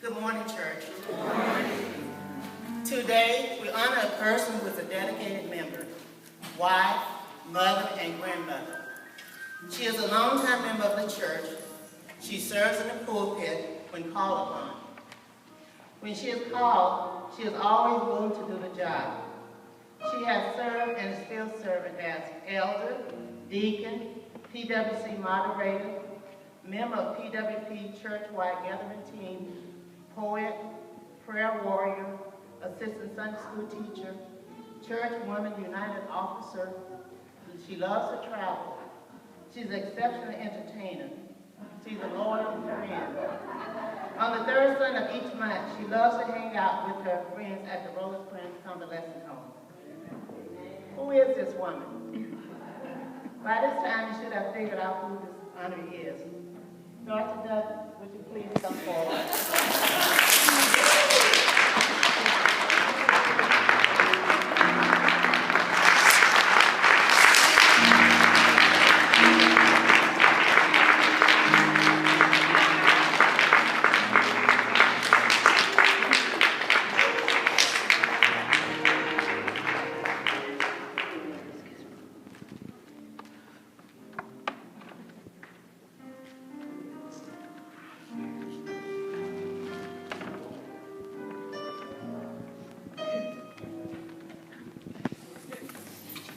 Good morning, church. Good morning. Today, we honor a person who is a dedicated member, wife, mother, and grandmother. She is a longtime member of the church. She serves in the pulpit when called upon. When she is called, she is always willing to do the job. She has served and is still serving as elder, deacon, PWC moderator, member of PWP church-wide gathering team, poet, prayer warrior, assistant Sunday school teacher, Church Women United officer. She loves to travel. She's an exceptional entertainer. She's a loyal friend. On the third Sunday of each month, she loves to hang out with her friends at the Roller Springs Convalescent Home. Who is this woman? By this time, you should have figured out who this honoree is. Dorothy, would you please come forward?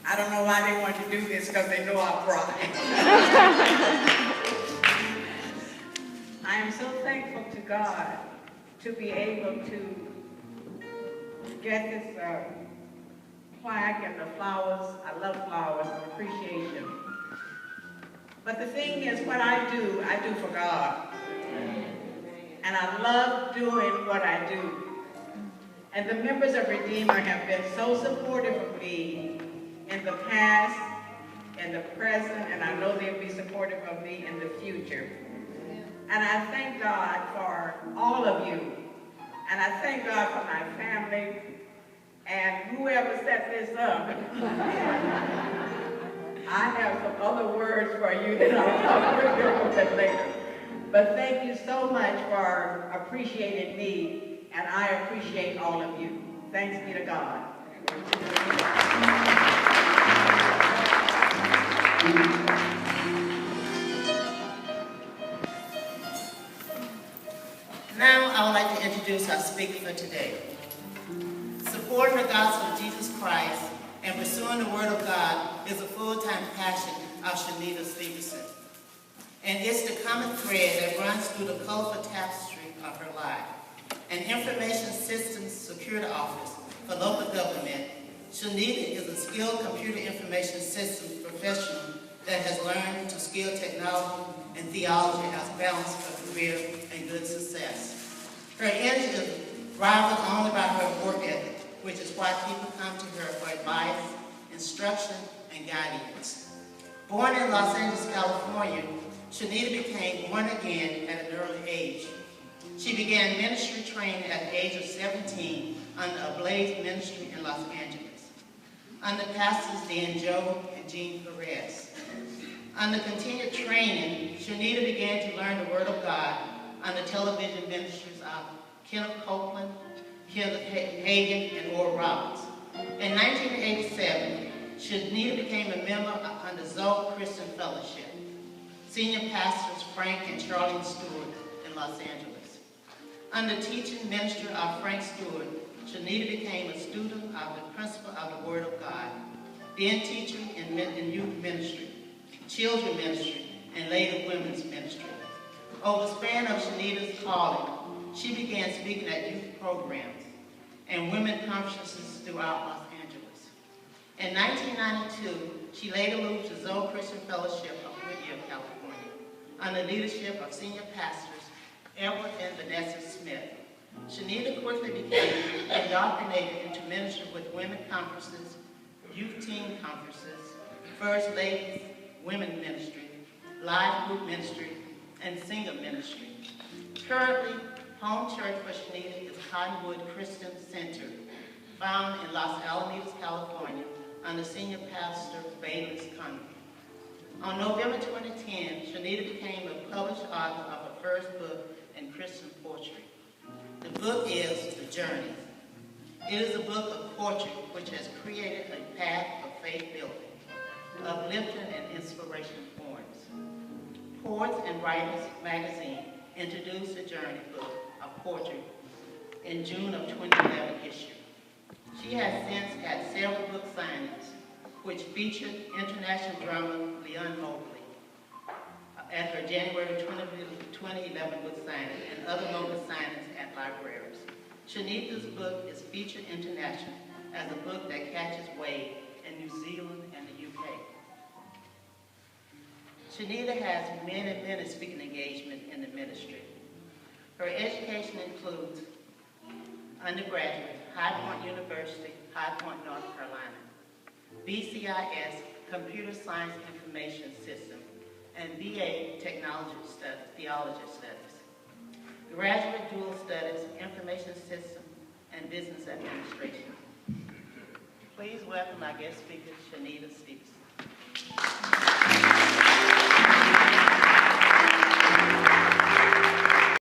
I don't know why they want to do this, because they know I'll cry. I am so thankful to God to be able to get this plaque and the flowers. I love flowers and appreciate them. But the thing is, what I do for God. And I love doing what I do. And the members of Redeemer have been so supportive of me in the past, in the present, and I know they'll be supportive of me in the future. And I thank God for all of you. And I thank God for my family and whoever set this up. I have some other words for you that I'll talk to you a little bit later. But thank you so much for appreciating me, and I appreciate all of you. Thanks be to God. Now, I would like to introduce our speaker for today. Supporting the gospel of Jesus Christ and pursuing the Word of God is a full-time passion of Shanita Stevenson. And it's the common thread that runs through the colorful tapestry of her life. An information systems security office for local government, Shanita is a skilled computer information systems professional that has learned to scale technology and theology as balance for career and good success. Her energy is rivaled only by her work ethic, which is why people come to her for advice, instruction, and guidance. Born in Los Angeles, California, Shanita became born again at an early age. She began ministry training at the age of 17 under a Blaze ministry in Los Angeles, under pastors Dan Joe and Jean Perez. Under continued training, Shanita began to learn the Word of God under television ministries of Kenneth Copeland, Kenneth Hagin, and Oral Roberts. In 1987, Shanita became a member under Zoe Christian Fellowship, senior pastors Frank and Charlene Stewart in Los Angeles. Under teaching ministry of Frank Stewart, Shanita became a student of the principle of the Word of God, then teaching in youth ministry, children ministry, and later women's ministry. Over the span of Shanita's calling, she began speaking at youth programs and women conferences throughout Los Angeles. In 1992, she later moved to Zoe Christian Fellowship of Whittier, California, under leadership of senior pastors Edward and Vanessa Smith. Shanita quickly became indoctrinated into ministry with women conferences, youth teen conferences, First Ladies, Women Ministry, Live Group Ministry, and Singer Ministry. Currently, home church for Shanita is Cottonwood Christian Center, found in Los Alamitos, California, under senior pastor Bayless Conley. On November 2010, Shanita became a published author of her first book in Christian poetry, The book is The Journey. It is a book of portrait which has created a path of faith building, uplifting and inspiration poems. Poets and Writers magazine introduced the Journey book of portrait in June of 2011 issue. She has since had several book signings, which featured international drummer Leon Mobley at her January 2011 book signing and other local signings at libraries. Shanita's book is featured internationally as a book that catches wave in New Zealand and the UK. Shanita has many speaking engagements in the ministry. Her education includes undergraduate, High Point University, High Point, North Carolina, BCIS, Computer Science Information System, and BA Theology Studies. Graduate Dual Studies, Information System, and Business Administration. Please welcome our guest speaker, Shanita Stevenson.